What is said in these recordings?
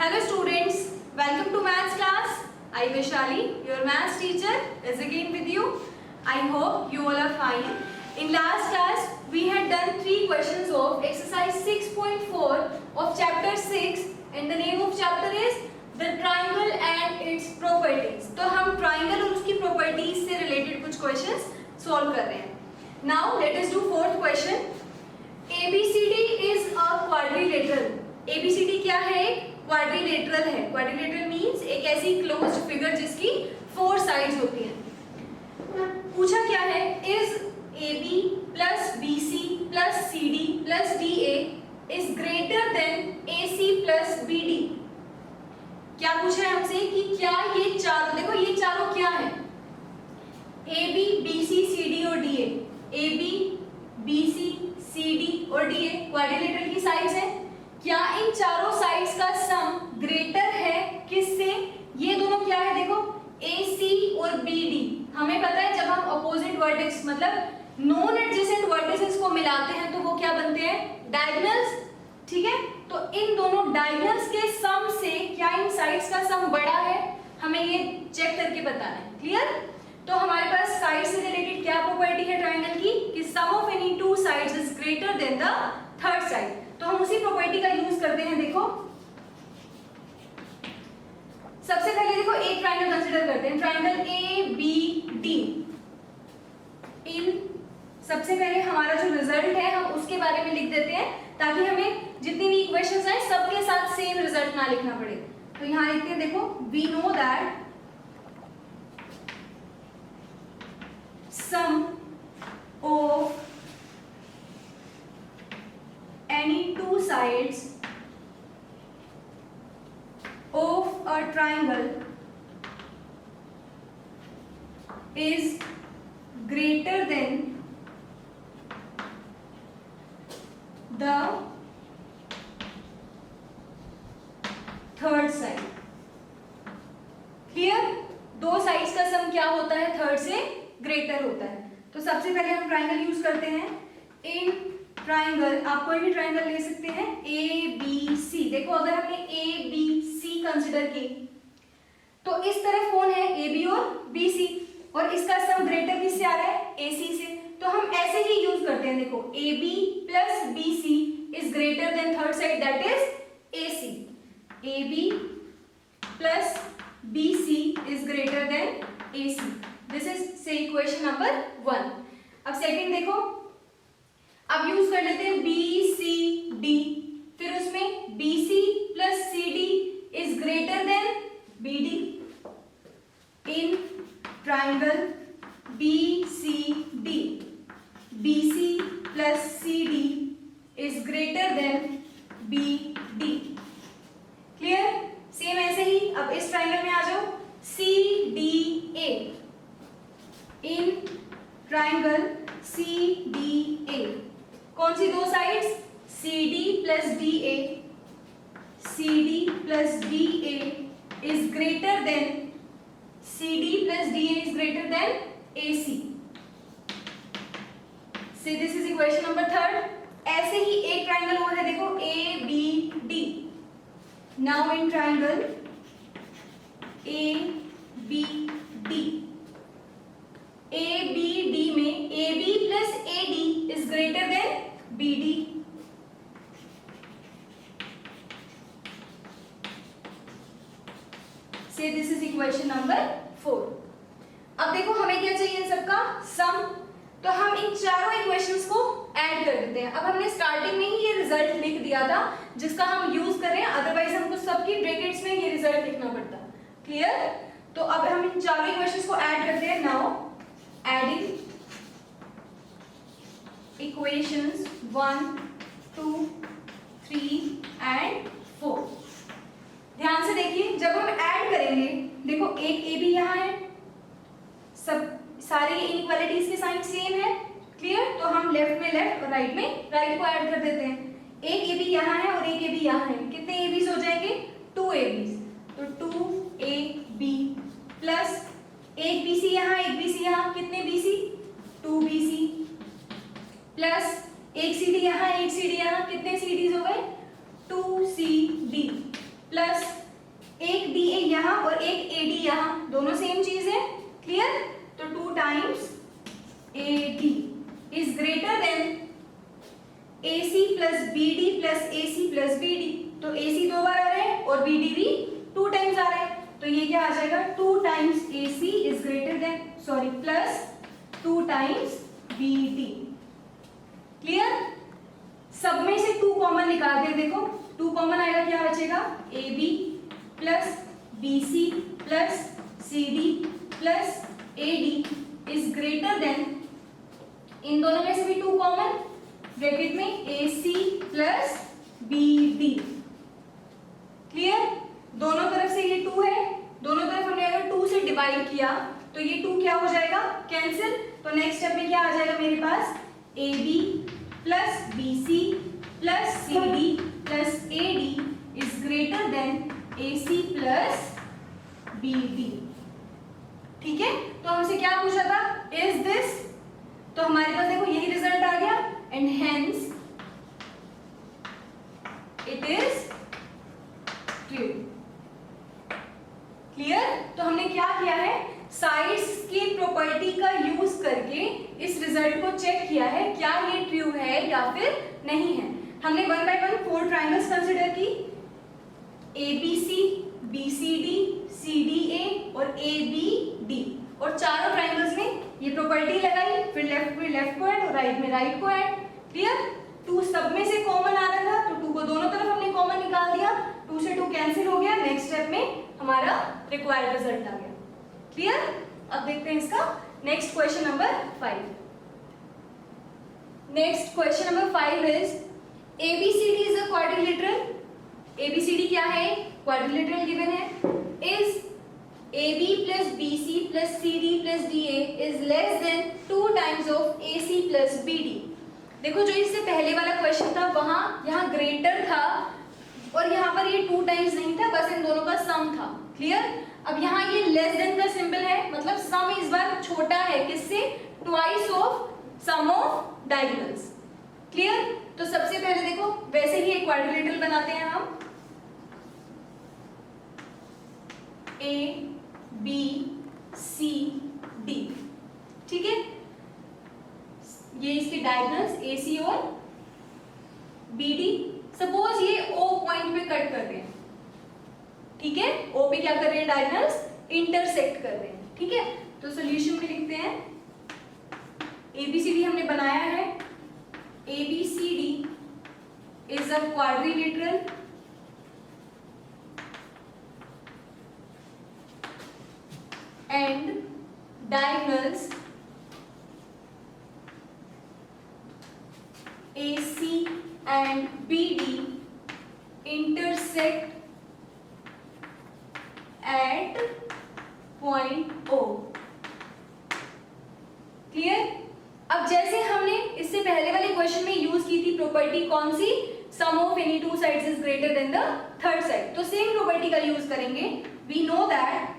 Hello students, welcome to maths class. I Vaishali, your maths teacher, is again with you. I hope you all are fine. In last class, we had done 3 questions of exercise 6.4 of chapter 6 and the name of chapter is the triangle and its properties. तो हम triangle और उसकी properties से related कुछ questions solve कर रहे हैं. Now let us do fourth question. ABCD is a quadrilateral. ABCD क्या है? क्वाड्रिलेटरल है. क्वाड्रिलेटरल मींस एक ऐसी क्लोज्ड फिगर जिसकी 4 साइड्स होती हैं. पूछा क्या है? Is AB plus BC plus CD plus DA is greater then AC plus BD. क्या पूछा है हमसे कि क्या ये चारों, देखो ये चारों क्या है? AB BC CD और DA. AB BC CD और DA क्वाड्रिलेटरल की साइड्स है. क्या इन चारों साइड्स का सम ग्रेटर है किससे? ये दोनों क्या है? देखो AC और BD. हमें पता है जब हम अपोजिट वर्टेक्स मतलब नॉन एडजेसेंट वर्टिसेस को मिलाते हैं तो वो क्या बनते हैं? डायगोनल्स. ठीक है, तो इन दोनों डायगोनल्स के सम से क्या इन साइड्स का सम बड़ा है? हमें ये चेक करके बताना है. क्लियर? तो हमारे पास साइड से रिलेटेड क्या प्रॉपर्टी है ट्रायंगल की कि sum of any two sides is greater than the third side. तो हम उसी प्रॉपर्टी का यूज करते हैं. देखो सबसे पहले देखो एक ट्रायंगल कंसीडर करते हैं, ट्रायंगल ABD. इन सबसे पहले हमारा जो रिजल्ट है हम उसके बारे में लिख देते हैं ताकि हमें जितनी भी इक्वेशंस हैं सबके साथ सेम रिजल्ट ना लिखना पड़े. तो यहां लिखते हैं, देखो we know that sum of any two sides of a triangle is greater than the third side. Clear? दो साइड्स का सम क्या होता है? थर्ड से ग्रेटर होता है. तो सबसे पहले हम ट्रायंगल यूज करते हैं. इन ट्रायंगल आप कोई भी ट्रायंगल ले सकते हैं ABC. देखो अगर हमने ABC कंसीडर की तो इस तरफ कौन है? AB और BC और इसका सम ग्रेटर किससे आ रहा है? AC से. तो हम ऐसे ही यूज करते हैं. देखो AB plus BC is greater than third side that is AC. AB plus BC is greater then AC. This is से इक्वेशन नंबर 1. अब सेकंड देखो, अब यूज कर लेते हैं BCD. फिर उसमें BC plus CD is greater then BD. In triangle BCD BC plus CD is greater then BD. Clear? Same ऐसे ही अब इस ट्राइंगल में आ जाओ. CDA. इन ट्राइंगल CDA कौन सी दो sides? CD plus DA. CD plus DA is greater then CD plus DA is greater then AC. So this is equation number 3. ऐसे ही एक triangle और है, देखो ABD. Now in triangle ABD. ABD में AB plus AD is greater then BD. से this is equation number 4. अब देखो हमें क्या चाहिए इन सबका सम. तो हम इन चारों इक्वेशंस को ऐड कर देते हैं. अब हमने स्टार्टिंग में ही ये रिजल्ट लिख दिया था जिसका हम यूज कर रहे हैं, अदरवाइज हमको सबकी ब्रैकेट्स में ये रिजल्ट लिखना पड़ता. क्लियर? तो अब हम इन चारों इक्वेशंस को ऐड करते हैं. Now adding equations 1, 2, 3 and 4. ध्यान से देखिए जब हम ऐड करेंगे, देखो एक AB यहाँ है, सब सारी इनइक्वालिटीज के साइन सेम है. क्लियर? तो हम लेफ्ट में लेफ्ट और राइट में राइट को ऐड कर देते हैं. एक AB यहाँ है और एक AB यहाँ है. कितने ABs हो जाएंगे? 2 ABs. तो 2AB प्लस एक BC यहाँ एक BC यहाँ. कितने BC? 2 BC प्लस एक CD यहाँ एक CD यहाँ. कितने CDs हो गए? 2 CD प्लस यहाँ और एक AD यहाँ, दोनों सेम चीज है, क्लियर। तो 2 times AD is greater then AC plus BD plus AC plus BD। तो AC 2 बार आ रहा है और BD भी 2 टाइम्स आ रहा है, तो ये क्या आ जाएगा 2 times AC is greater then plus 2 times BD, clear. सब में से 2 कॉमन निकाल दे, देखो 2 कॉमन आएगा, क्या बचेगा AB plus BC plus CD plus AD is greater than, इन दोनों में से भी 2 कॉमन, ब्रैकेट में AC प्लस BD, क्लियर। दोनों तरफ से ये 2 है, दोनों तरफ हमने अगर 2 से डिवाइड किया तो ये 2 क्या हो जाएगा कैंसिल। तो नेक्स्ट स्टेप में क्या आ जाएगा मेरे पास AB plus BC plus CD plus AD is greater then AC plus BD, ठीक है। तो हमसे क्या पूछा था, इज दिस, तो हमारे पास देखो यही रिजल्ट आ गया, and hence it is true, clear. तो हमने क्या किया है, साइड्स की प्रॉपर्टी का यूज करके इस रिजल्ट को चेक किया है क्या ये ट्रू है या फिर नहीं है। हमने 1 बाय 1 4 ट्रायंगल्स कंसीडर की, ABC, BCD, CDA और ABD, और चारों ट्रायंगल्स में ये प्रॉपर्टी लगाई, फिर लेफ्ट में लेफ्ट को ऐड और राइट में राइट को ऐड, क्लियर। 2 सब में से कॉमन आ रहा था, तो 2 को दोनों तरफ हमने कॉमन निकाल दिया, 2 से 2 कैंसिल हो गया, नेक्स्ट स्टेप में हमारा रिक्वायर्ड रिजल्ट आ गया, क्लियर। अब देखते हैं इसका next question number 5। Next question number 5 is ABCD is a quadrilateral. ABCD क्या है, क्वाड्रिलेटरल गिवन है। Is AB plus BC plus CD plus DA is less than 2 times of AC plus BD। देखो जो इससे पहले वाला क्वेश्चन था वहां यहाँ ग्रेटर था और यहाँ पर ये 2 टाइम्स नहीं था, बस इन दोनों का सम था, क्लियर। अब यहाँ ये लेस देन का सिंबल है, मतलब सम इस बार छोटा है, किससे, twice of sum of diagonals, clear. तो सबसे पहले देखो वैसे ही एक क्वाड्रिलेटरल बनाते हैं हम, ABCD, ठीक है। ये इसके डायगोनल्स AC और BD, सपोज ये O पॉइंट पे कट कर रहे हैं, ठीक है, O पे क्या कर रहे हैं, डायगोनल्स इंटरसेक्ट कर रहे हैं, ठीक है। तो सॉल्यूशन में लिखते हैं ABCD हमने बनाया है, ABCD is a quadrilateral and diagonals AC and BD intersect at point O, clear. अब जैसे हमने इससे पहले वाले क्वेश्चन में यूज की थी प्रॉपर्टी कौन सी, sum of any 2 sides is greater than the third side, तो सेम प्रॉपर्टी का यूज करेंगे। We know that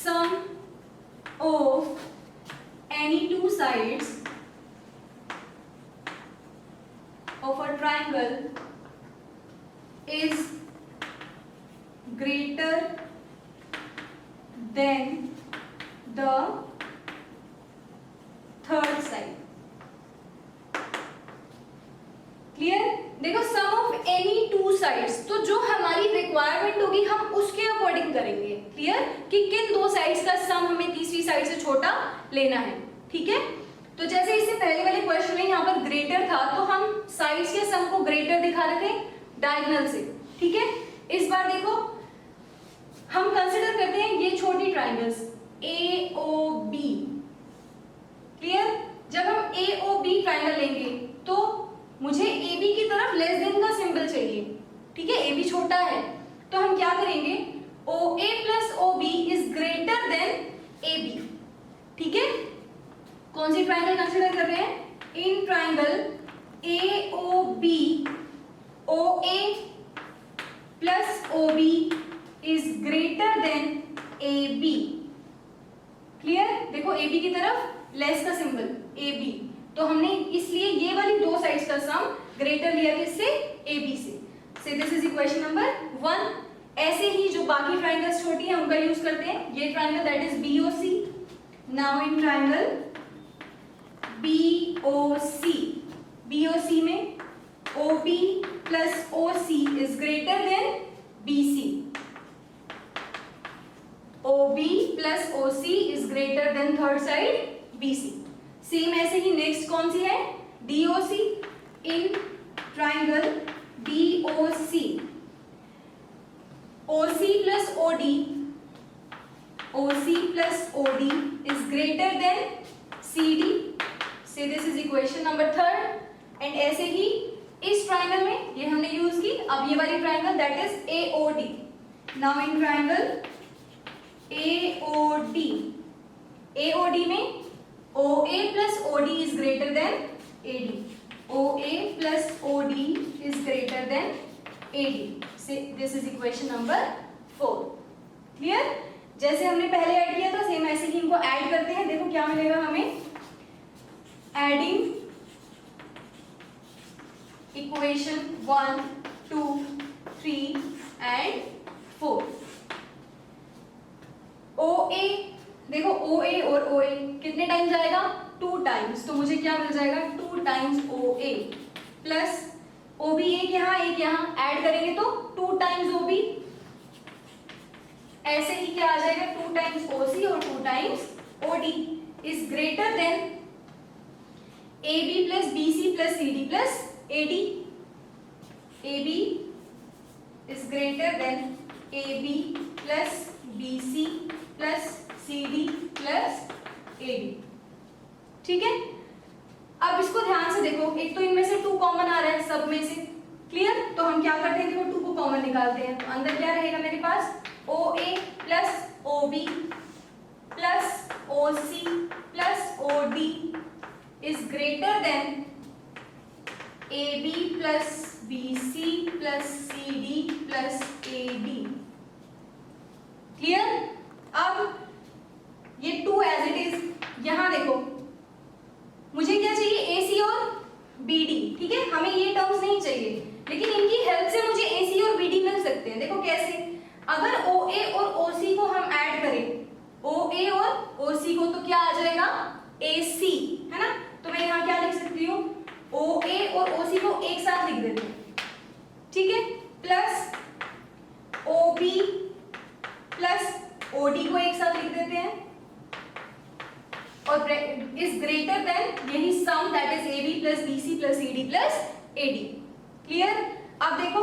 sum of any 2 sides of a triangle is greater than the third side, clear. देखो सम of any 2 sides, तो जो हमारी requirement होगी हम उसके अकॉर्डिंग करेंगे, क्लियर, कि किन 2 साइड्स का सम हमें तीसरी साइड से छोटा लेना है, ठीक है। तो जैसे इससे पहले वाले क्वेश्चन में यहाँ पर ग्रेटर था, तो हम साइड्स के सम को ग्रेटर दिखा रहे थे डायगोनल से, ठीक है। इस बार देखो हम कंसिडर करते हैं ये छोटी ट्राइंगल्स AOB, क्लियर। जब हम AOB ट्राइंगल लेंगे तो मुझे AB की तरफ लेस देन का सिंबल चाहिए, ठीक है, AB छोटा है, तो हम क्या करेंगे, OA plus OB is greater then AB, ठीक है। कौन सी ट्राइंगल कंसिडर कर रहे हैं, in triangle AOB OA plus OB is greater then AB, clear. देखो AB की तरफ लेस का सिंबल AB, तो हमने इसलिए ये वाली 2 साइड्स का सम ग्रेटर लिया किससे, ए बी से. से दिस इज इक्वेशन नंबर 1. ऐसे ही जो बाकी ट्राइंगल्स छोटी हैं उनका यूज करते हैं. ये triangle that is BOC. Now in triangle BOC में OB plus OC is greater than BC. OB plus OC is greater than third side BC. Same ऐसे ही नेक्स्ट कौन सी है, DOC. In triangle BOC OC plus OD is greater than CD. Say this is equation number 3rd. And ऐसे ही इस triangle में ये हमने use की. अब ये वाली triangle that is AOD. Now in triangle AOD में OA plus OD is greater than AD. OA plus OD is greater than AD. Say this is equation number 4. Clear? जैसे हमने पहले ऐड किया था सेम ऐसे ही इनको ऐड करते हैं. देखो क्या मिलेगा हमें. Adding equation 1, 2, 3 and 4. OA देखो OA और OA कितने टाइम जाएगा, 2 टाइम्स. तो मुझे क्या मिल जाएगा, 2 टाइम्स OA प्लस OB. एक यहाँ ऐड करेंगे तो 2 टाइम्स OB. ऐसे ही क्या आ जाएगा, 2 टाइम्स OC और 2 times OD is greater then AB plus BC plus CD plus AD. AB is greater than AB plus BC plus CD plus AD. ठीक है. अब इसको ध्यान से देखो. एक तो इनमें से 2 कॉमन आ रहा है सब में से. क्लियर? तो हम क्या करते हैं, देखो 2 को कॉमन निकालते हैं. तो अंदर क्या रहेगा मेरे पास, OA plus OB plus OC plus OD is greater than AB plus BC plus CD plus AD. Clear? अब ये 2 एज इट इज. यहां देखो मुझे क्या चाहिए, AC और BD. ठीक है, हमें ये टर्म्स नहीं चाहिए, लेकिन इनकी हेल्प से मुझे AC और BD मिल सकते हैं. देखो कैसे, अगर OA और OC को हम ऐड करें, OA और OC को, तो क्या आ जाएगा, AC, है ना. तो मैं यहाँ क्या लिख सकती हूँ, OA और OC को एक साथ लिख देते हैं. ठीक है, प्लस OB प्लस OD को एक साथ लिख देते हैं. और इज ग्रेटर देन यही sum that is AB plus BC plus CD plus AD. Clear? अब देखो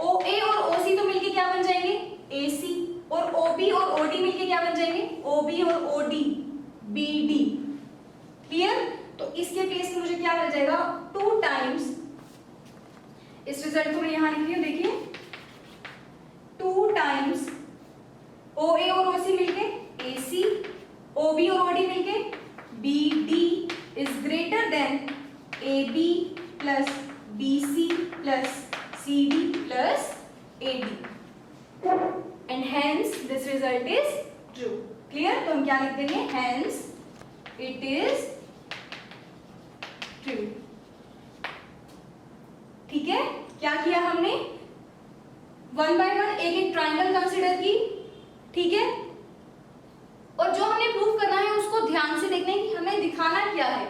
OA और OC तो मिलके क्या बन जाएंगे, AC. और OB और OD मिलके क्या बन जाएंगे, OB और OD BD. क्लियर? तो इसके प्लेस में मुझे क्या मिल जाएगा, 2 टाइम्स. इस रिजल्ट को मैं यहां लिख रही हूं. देखिए 2 टाइम्स OA और OC मिलके AC, OB और OD मिलके BD is greater then AB plus BC plus CD plus AD. And hence this result is true. Clear? तो हम क्या लिख देंगे, हेंस इट इज ट्रू. ठीक है, क्या किया हमने, 1 बाय 1 एक ट्राइंगल कंसीडर की. ठीक है, और जो हमने प्रूव करना है उसको ध्यान से देखना है कि हमें दिखाना क्या है.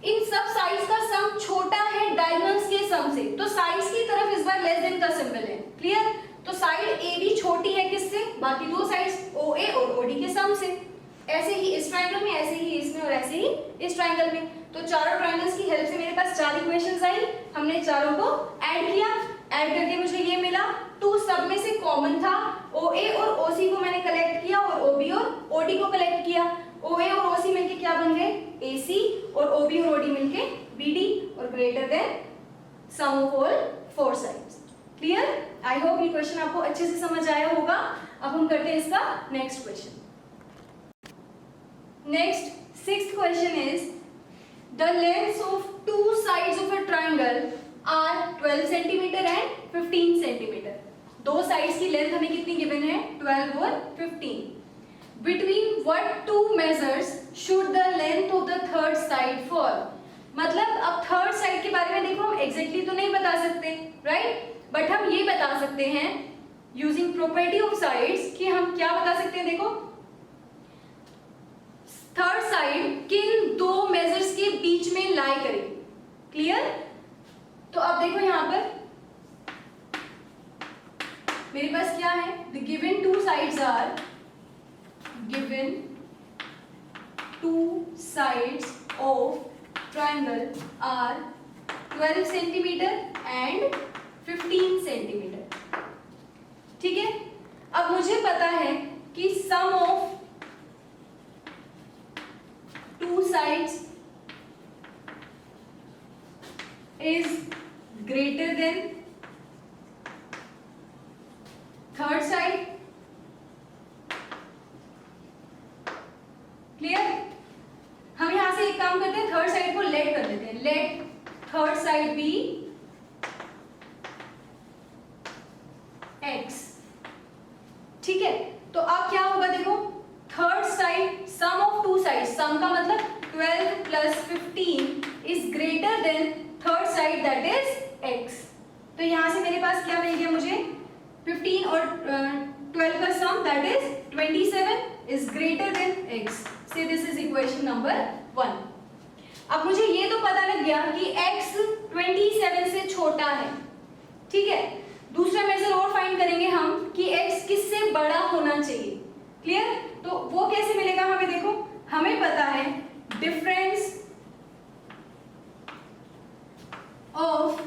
इन सब साइड्स का सम छोटा है डायगोनल्स के सम से, तो साइड्स की तरफ इस बार लेस देन का सिंबल है. क्लियर? तो साइड AB छोटी है किससे, बाकी 2 साइड्स OA और OD के सम से. ऐसे ही इस ट्राइंगल में, ऐसे ही इसमें और ऐसे ही इस ट्राइंगल में. तो चारों ट्राइंगल्स की हेल्प से मेरे पास 4 इक्वेशंस आई. हमने चारों को ऐड किया. ऐड करके मुझे ये मिला, 2 सब में से कॉमन था. OA और OC को मैंने कलेक्ट किया और OB और OD को कलेक्ट किया. OA और OC मिलके क्या बन गए, AC. और OB और OD मिलके BD. और greater than sum of all 4 sides. Clear? I hope ये क्वेश्चन आपको अच्छे से समझ आया होगा. अब हम करते हैं इसका next question. Next 6th question is the lengths of 2 sides of a triangle are 12 centimetre and 15 centimetre. 2 sides की लेंथ हमें कितनी गिवन है, 12 और 15. Between what 2 measures should the length of the third side fall. मतलब अब third side के बारे में देखो हम एग्जैक्टली तो नहीं बता सकते, राइट, बट हम ये बता सकते हैं यूजिंग प्रॉपर्टी ऑफ साइड्स कि हम क्या बता सकते हैं। देखो थर्ड साइड किन दो मेजर्स के बीच में लाई करेगी, क्लियर। तो अब देखो यहां पर मेरे पास क्या है, the given two sides are, given two sides of triangle are 12 centimetre and 15 centimetre, ठीक है। अब मुझे पता है कि sum of two sides is greater than third side, clear. हम यहां से एक काम करते हैं, थर्ड साइड को लेट कर देते हैं, let third side be x, ठीक है। तो अब क्या होगा, देखो third side sum of two side, sum का मतलब 12 plus 15 is greater than third side that is x। तो यहां से मेरे पास क्या मिल गया, मुझे 15 और 12 का sum that is 27 is greater than x। So this is equation number 1। अब मुझे ये तो पता लग गया कि x 27 से छोटा है, ठीक है। दूसरा मेजर और फाइंड करेंगे हम कि x किससे बड़ा होना चाहिए, क्लियर। तो वो कैसे मिलेगा हमें, देखो हमें पता है difference of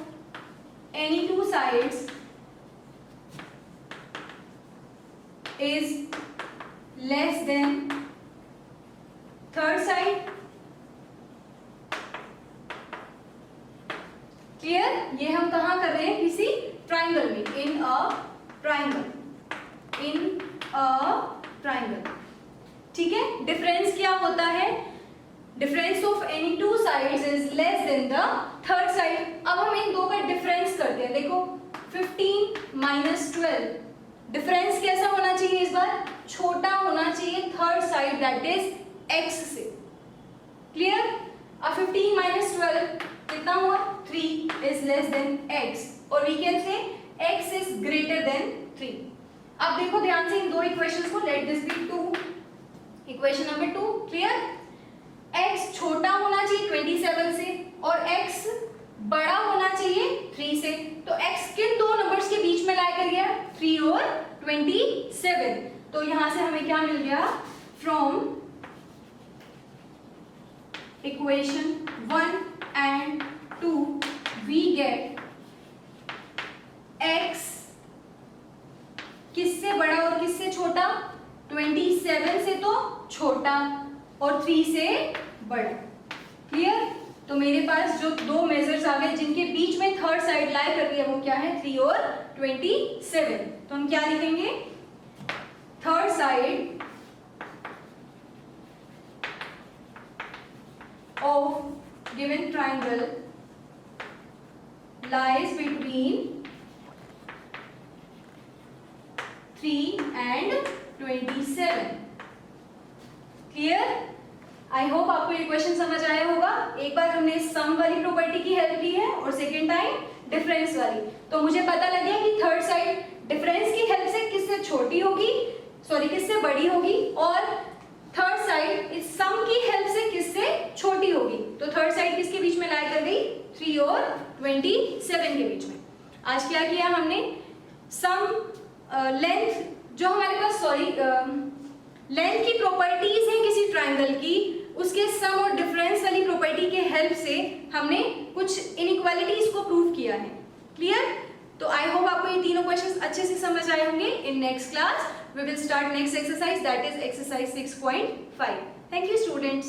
any two sides is less then third side, clear. ये हम कहां कर रहे हैं, किसी ट्राइंगल में, इन a triangle, in a triangle, ठीक है। डिफरेंस क्या होता है, difference of any two sides is less then the third side. अब हम इन दो का डिफरेंस करते हैं, देखो 15 माइनस 12, डिफरेंस कैसा होना चाहिए, इस बार छोटा होना चाहिए third side that is x से, क्लियर। अब 15 माइनस 12 कितना हुआ, 3 इज लेस देन x, और we can say x is greater than 3। अब देखो ध्यान से इन दो इक्वेशंस को, let this be 2, equation number 2, clear. x छोटा होना चाहिए 27 से और x बड़ा होना चाहिए 3 से। तो x किन दो नंबर्स के बीच में लाई कर गया, 3 और 27। तो यहां से हमें क्या मिल गया, from equation 1 and 2 we get x किससे बड़ा और किससे छोटा, 27 से तो छोटा और 3 से बड़ा, क्लियर। तो मेरे पास जो दो मेजर्स आ गए जिनके बीच में थर्ड साइड लाई कर रही है वो क्या है, 3 और 27। तो हम क्या लिखेंगे, third side of given triangle lies between 3 and 27, clear. I hope आपको ये क्वेश्चन समझ आया होगा। एक बार हमने सम वाली प्रॉपर्टी की हेल्प ली है और सेकेंड टाइम डिफरेंस वाली। तो मुझे पता लग गया कि थर्ड साइड डिफरेंस की हेल्प से किससे छोटी होगी, सॉरी किससे बड़ी होगी, और थर्ड साइड इस सम की हेल्प से किससे छोटी होगी। तो थर्ड साइड किसके बीच में लाई कर गई, 3 और 27 के बीच में। आज क्या किया हमने, सम लेंथ जो हमारे पास, सॉरी लेंथ की प्रॉपर्टीज हैं किसी ट्राइंगल की, उसके सम और डिफरेंस वाली प्रॉपर्टी के हेल्प से हमने कुछ इनइक्वालिटीज को प्रूव किया है, क्लियर। तो आई होप आपको ये तीनों क्वेश्चंस अच्छे से समझ आए होंगे। In next class we will start next exercise, that is exercise 6.5. Thank you students.